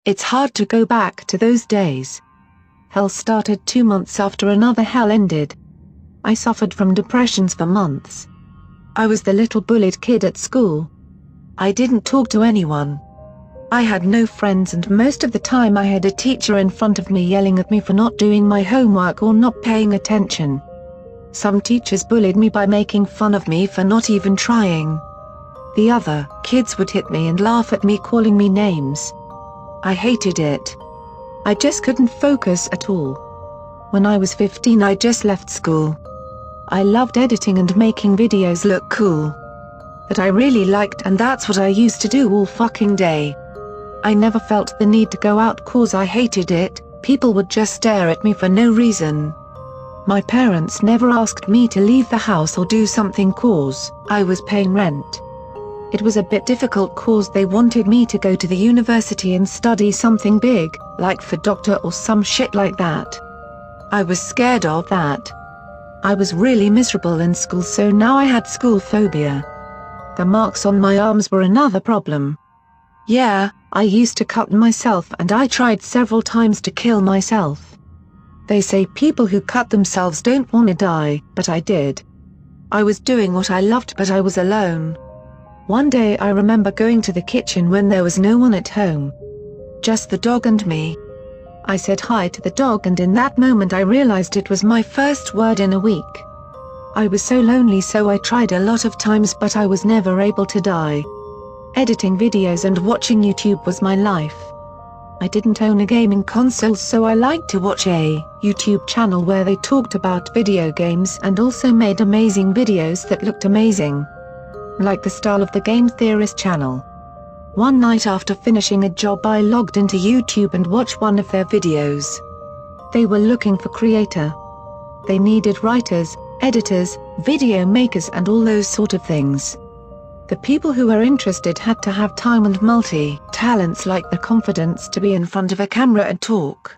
It's hard to go back to those days. Hell started 2 months after another hell ended. I suffered from depressions for months. I was the little bullied kid at school. I didn't talk to anyone. I had no friends, and most of the time I had a teacher in front of me yelling at me for not doing my homework or not paying attention. Some teachers bullied me by making fun of me for not even trying. The other kids would hit me and laugh at me, calling me names. I hated it. I just couldn't focus at all. When I was 15, I just left school. I loved editing and making videos look cool. That I really liked, and that's what I used to do all fucking day. I never felt the need to go out cause I hated it. People would just stare at me for no reason. My parents never asked me to leave the house or do something cause I was paying rent. It was a bit difficult cause they wanted me to go to the university and study something big, like for doctor or some shit like that. I was scared of that. I was really miserable in school, so now I had school phobia. The marks on my arms were another problem. Yeah, I used to cut myself, and I tried several times to kill myself. They say people who cut themselves don't want to die, but I did. I was doing what I loved, but I was alone. One day I remember going to the kitchen when there was no one at home. Just the dog and me. I said hi to the dog, and in that moment I realized it was my first word in a week. I was so lonely, so I tried a lot of times, but I was never able to die. Editing videos and watching YouTube was my life. I didn't own a gaming console, so I liked to watch a YouTube channel where they talked about video games and also made amazing videos that looked amazing. Like the style of the Game Theorist channel. One night after finishing a job, I logged into YouTube and watched one of their videos. They were looking for creator. They needed writers, editors, video makers and all those sort of things. The people who were interested had to have time and multi-talents like the confidence to be in front of a camera and talk.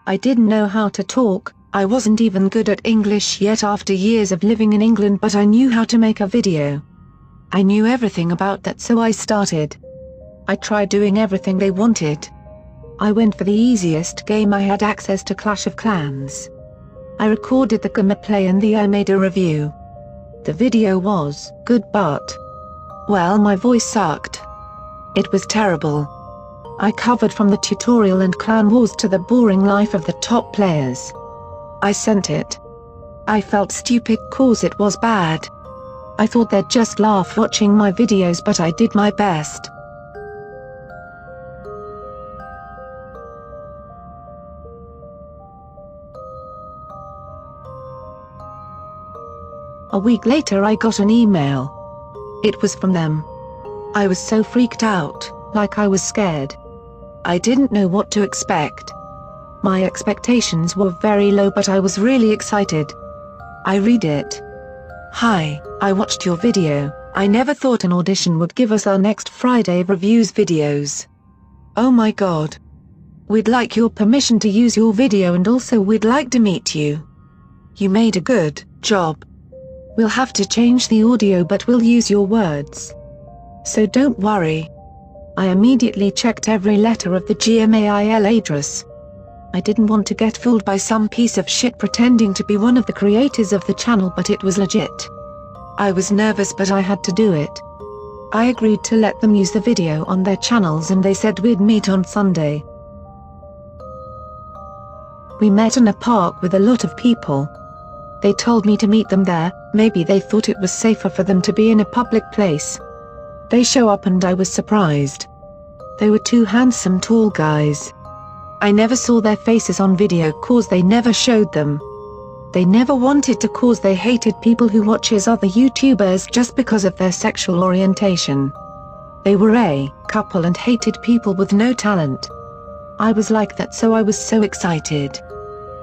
I didn't know how to talk. I wasn't even good at English yet after years of living in England, but I knew how to make a video. I knew everything about that, so I started. I tried doing everything they wanted. I went for the easiest game I had access to, Clash of Clans. I recorded the gameplay and I made a review. The video was good, but well, my voice sucked. It was terrible. I covered from the tutorial and clan wars to the boring life of the top players. I sent it. I felt stupid cause it was bad. I thought they'd just laugh watching my videos, but I did my best. A week later I got an email. It was from them. I was so freaked out, like I was scared. I didn't know what to expect. My expectations were very low, but I was really excited. I read it. Hi, I watched your video. I never thought an audition would give us our next Friday reviews videos. Oh my god. We'd like your permission to use your video, and also we'd like to meet you. You made a good job. We'll have to change the audio, but we'll use your words. So don't worry. I immediately checked every letter of the Gmail address. I didn't want to get fooled by some piece of shit pretending to be one of the creators of the channel, but it was legit. I was nervous, but I had to do it. I agreed to let them use the video on their channels, and they said we'd meet on Sunday. We met in a park with a lot of people. They told me to meet them there. Maybe they thought it was safer for them to be in a public place. They show up and I was surprised. They were two handsome tall guys. I never saw their faces on video cause they never showed them. They never wanted to cause they hated people who watches other YouTubers just because of their sexual orientation. They were a couple and hated people with no talent. I was like that, so I was so excited.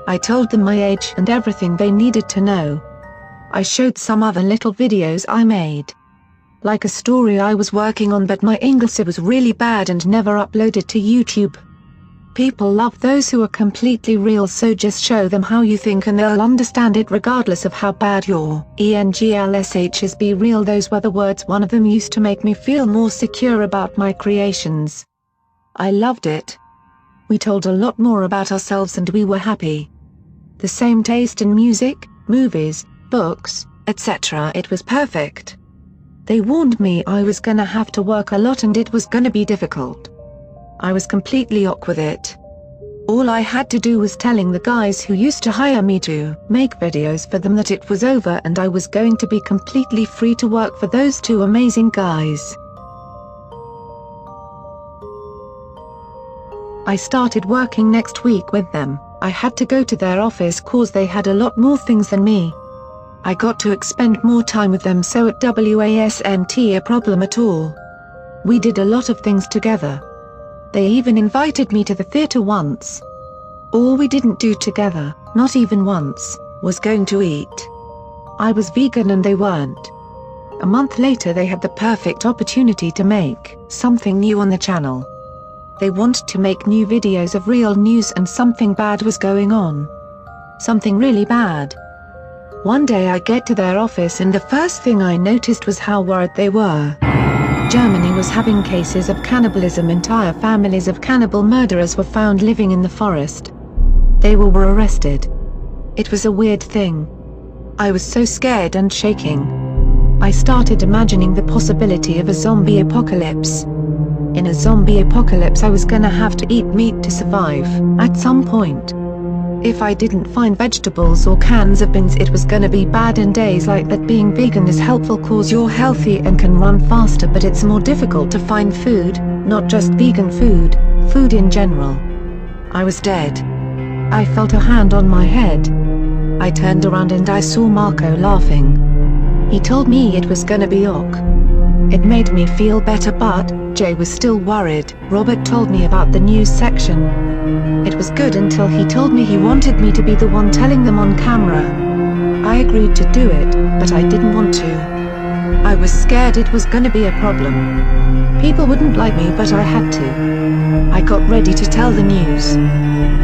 I told them my age and everything they needed to know. I showed some other little videos I made. Like a story I was working on, but my English was really bad and never uploaded to YouTube. People love those who are completely real, so just show them how you think and they'll understand it regardless of how bad your English is. Be real, those were the words one of them used to make me feel more secure about my creations. I loved it. We told a lot more about ourselves and we were happy. The same taste in music, movies, books, etc. It was perfect. They warned me I was gonna have to work a lot and it was gonna be difficult. I was completely ok with it. All I had to do was telling the guys who used to hire me to make videos for them that it was over and I was going to be completely free to work for those two amazing guys. I started working next week with them. I had to go to their office cause they had a lot more things than me. I got to spend more time with them, so it wasn't a problem at all. We did a lot of things together. They even invited me to the theater once. All we didn't do together, not even once, was going to eat. I was vegan and they weren't. A month later they had the perfect opportunity to make something new on the channel. They wanted to make new videos of real news and something bad was going on. Something really bad. One day I get to their office and the first thing I noticed was how worried they were. Germany was having cases of cannibalism. Entire families of cannibal murderers were found living in the forest. They were arrested. It was a weird thing. I was so scared and shaking. I started imagining the possibility of a zombie apocalypse. In a zombie apocalypse I was gonna have to eat meat to survive, at some point. If I didn't find vegetables or cans of beans it was gonna be bad. In days like that being vegan is helpful cause you're healthy and can run faster, but it's more difficult to find food, not just vegan food, food in general. I was dead. I felt a hand on my head. I turned around and I saw Marco laughing. He told me it was gonna be ok. It made me feel better, but Jay was still worried. Robert told me about the news section. It was good until he told me he wanted me to be the one telling them on camera. I agreed to do it, but I didn't want to. I was scared it was gonna be a problem. People wouldn't like me, but I had to. I got ready to tell the news.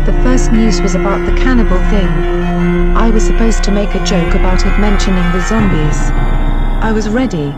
The first news was about the cannibal thing. I was supposed to make a joke about it mentioning the zombies. I was ready.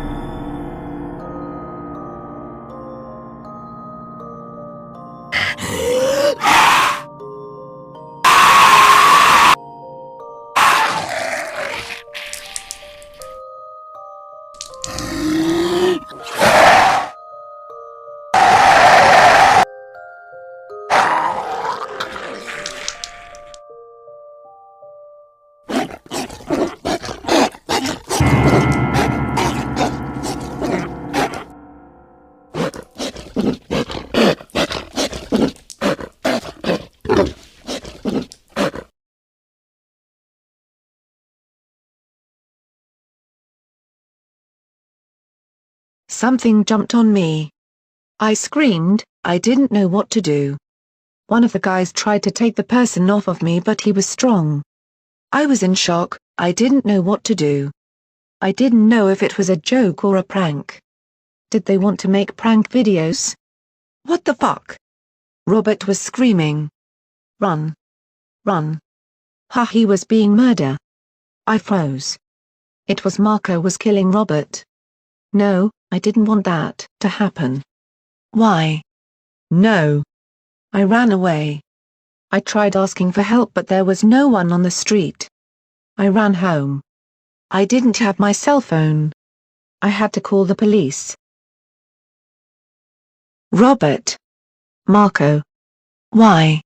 Something jumped on me. I screamed. I didn't know what to do. One of the guys tried to take the person off of me, but he was strong. I was in shock. I didn't know what to do. I didn't know if it was a joke or a prank. Did they want to make prank videos? What the fuck? Robert was screaming. Run. Run. Ha, he was being murdered. I froze. It was Marco was killing Robert. No, I didn't want that to happen. Why? No. I ran away. I tried asking for help, but there was no one on the street. I ran home. I didn't have my cell phone. I had to call the police. Robert. Marco. Why?